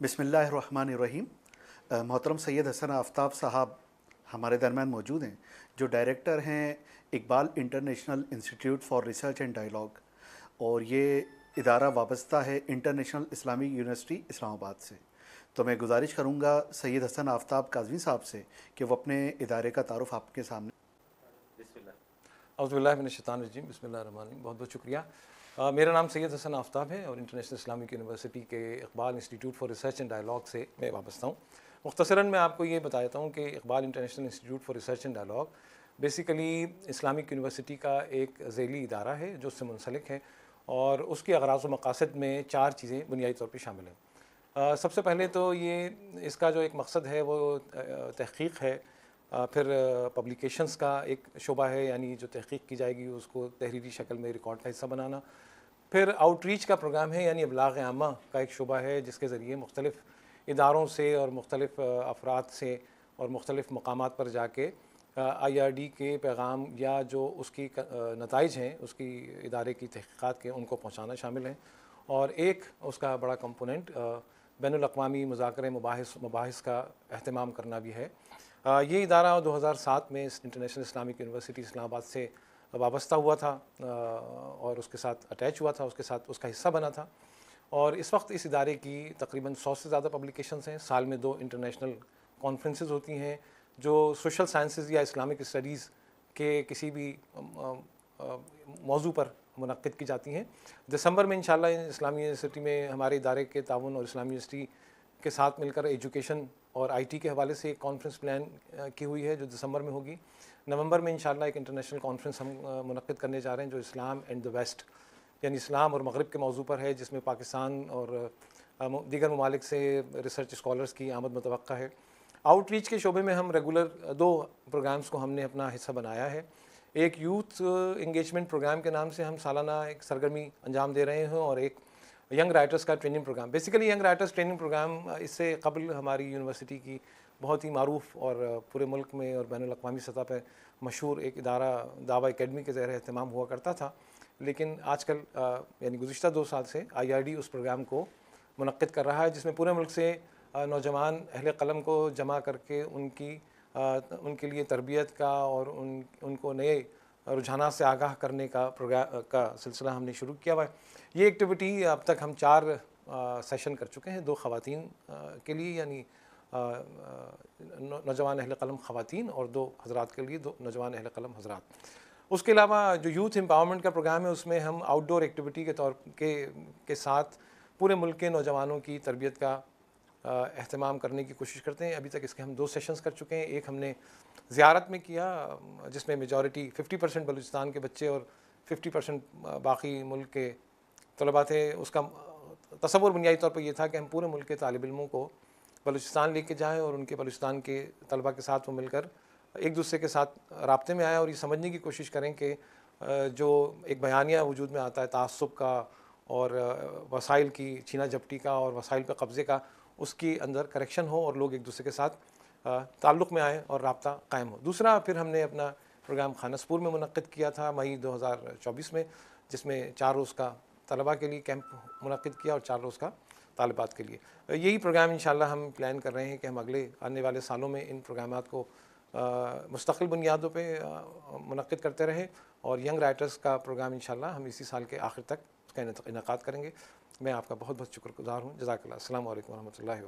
بسم اللہ الرحمن الرحیم۔ محترم سید حسن آفتاب صاحب ہمارے درمیان موجود ہیں، جو ڈائریکٹر ہیں Iqbal international institute for research and dialogue, اور یہ ادارہ وابستہ ہے انٹرنیشنل اسلامک یونیورسٹی اسلام آباد سے۔ تو میں گزارش کروں گا سید حسن آفتاب کاظمی صاحب سے کہ وہ اپنے ادارے کا تعارف آپ کے سامنے۔ بسم اللہ، اعوذ باللہ من الشیطان الرجیم، بسم اللہ الرحمن الرحیم۔ بہت بہت شکریہ۔ میرا نام سید حسن آفتاب ہے اور انٹرنیشنل اسلامک یونیورسٹی کے Iqbal institute for research and dialogue سے میں وابستہ ہوں۔ مختصراً میں آپ کو یہ بتا دیتا ہوں کہ Iqbal international institute for research and dialogue basically Islamic university کا ایک ذیلی ادارہ ہے جو اس سے منسلک ہے، اور اس کے اغراض و مقاصد میں 4 چیزیں بنیادی طور پہ شامل ہیں۔ سب سے پہلے تو یہ اس کا جو ایک مقصد ہے وہ تحقیق ہے، پھر پبلیکیشنز کا ایک شعبہ ہے، یعنی جو تحقیق کی جائے گی اس کو تحریری شکل میں ریکارڈ کا حصہ بنانا۔ پھر آؤٹ ریچ کا پروگرام ہے، یعنی ابلاغ عامہ کا ایک شعبہ ہے جس کے ذریعے مختلف اداروں سے اور مختلف افراد سے اور مختلف مقامات پر جا کے آئی آر ڈی کے پیغام یا جو اس کی نتائج ہیں اس کی ادارے کی تحقیقات کے ان کو پہنچانا شامل ہیں۔ اور ایک اس کا بڑا کمپوننٹ بین الاقوامی مذاکرے مباحث کا اہتمام کرنا بھی ہے۔ یہ ادارہ 2007 میں انٹرنیشنل اسلامک یونیورسٹی اسلام آباد سے وابستہ ہوا تھا اور اس کے ساتھ اٹیچ ہوا تھا، اس کے ساتھ اس کا حصہ بنا تھا، اور اس وقت اس ادارے کی تقریباً 100 سے زیادہ پبلیکیشنز ہیں۔ سال میں 2 انٹرنیشنل کانفرنسز ہوتی ہیں جو سوشل سائنسز یا اسلامک اسٹڈیز کے کسی بھی موضوع پر منعقد کی جاتی ہیں۔ دسمبر میں انشاءاللہ اسلامی یونیورسٹی میں ہمارے ادارے کے تعاون اور اسلامی یونیورسٹی کے ساتھ مل کر ایجوکیشن اور آئی ٹی کے حوالے سے ایک کانفرنس پلان کی ہوئی ہے جو دسمبر میں ہوگی۔ نومبر میں انشاءاللہ ایک انٹرنیشنل کانفرنس ہم منعقد کرنے جا رہے ہیں جو اسلام اینڈ دی ویسٹ، یعنی اسلام اور مغرب کے موضوع پر ہے، جس میں پاکستان اور دیگر ممالک سے ریسرچ اسکالرز کی آمد متوقع ہے۔ آؤٹ ریچ کے شعبے میں ہم ریگولر 2 پروگرامز کو ہم نے اپنا حصہ بنایا ہے۔ ایک یوتھ انگیجمنٹ پروگرام کے نام سے ہم سالانہ ایک سرگرمی انجام دے رہے ہیں، اور ایک ینگ رائٹرز کا training program. Basically young writers training program اس سے قبل ہماری یونیورسٹی کی بہت ہی معروف اور پورے ملک میں اور بین الاقوامی سطح پہ مشہور ایک ادارہ دعویٰ اکیڈمی کے زیر اہتمام ہوا کرتا تھا، لیکن آج کل یعنی گزشتہ 2 سال سے آئی آر ڈی اس پروگرام کو منعقد کر رہا ہے، جس میں پورے ملک سے نوجوان اہل قلم کو جمع کر کے ان کے لیے تربیت کا اور ان کو نئے رجحانات سے آگاہ کرنے کا سلسلہ ہم نے شروع کیا ہوا ہے۔ یہ ایکٹیویٹی اب تک ہم 4 سیشن کر چکے ہیں، 2 خواتین کے لیے یعنی نوجوان اہل قلم خواتین، اور 2 حضرات کے لیے 2 نوجوان اہل قلم حضرات۔ اس کے علاوہ جو یوتھ امپاورمنٹ کا پروگرام ہے اس میں ہم آؤٹ ڈور ایکٹیویٹی کے طور کے ساتھ پورے ملک کے نوجوانوں کی تربیت کا اہتمام کرنے کی کوشش کرتے ہیں۔ ابھی تک اس کے ہم 2 سیشنز کر چکے ہیں۔ ایک ہم نے زیارت میں کیا جس میں میجورٹی 50% بلوچستان کے بچے اور 50% باقی ملک کے طلباء تھے۔ اس کا تصور بنیادی طور پر یہ تھا کہ ہم پورے ملک کے طالب علموں کو بلوچستان لے کے جائیں اور ان کے بلوچستان کے طلباء کے ساتھ وہ مل کر ایک دوسرے کے ساتھ رابطے میں آئیں اور یہ سمجھنے کی کوشش کریں کہ جو ایک بیانیہ وجود میں آتا ہے تعصب کا اور وسائل کی چھینا جھپٹی کا اور وسائل پہ قبضے کا، اس کی اندر کریکشن ہو اور لوگ ایک دوسرے کے ساتھ تعلق میں آئیں اور رابطہ قائم ہو۔ دوسرا پھر ہم نے اپنا پروگرام خانسپور میں منعقد کیا تھا مئی 2024 میں، جس میں 4 روز کا طلباء کے لیے کیمپ منعقد کیا اور 4 روز کا طالبات کے لیے۔ یہی پروگرام انشاءاللہ ہم پلان کر رہے ہیں کہ ہم اگلے آنے والے سالوں میں ان پروگرامات کو مستقل بنیادوں پہ منعقد کرتے رہیں، اور ینگ رائٹرز کا پروگرام انشاءاللہ ہم اسی سال کے آخر تک اس کا انعقاد کریں گے۔ میں آپ کا بہت بہت شکر گزار ہوں۔ جزاک اللہ۔ السلام علیکم ورحمۃ اللہ وبرکاتہ۔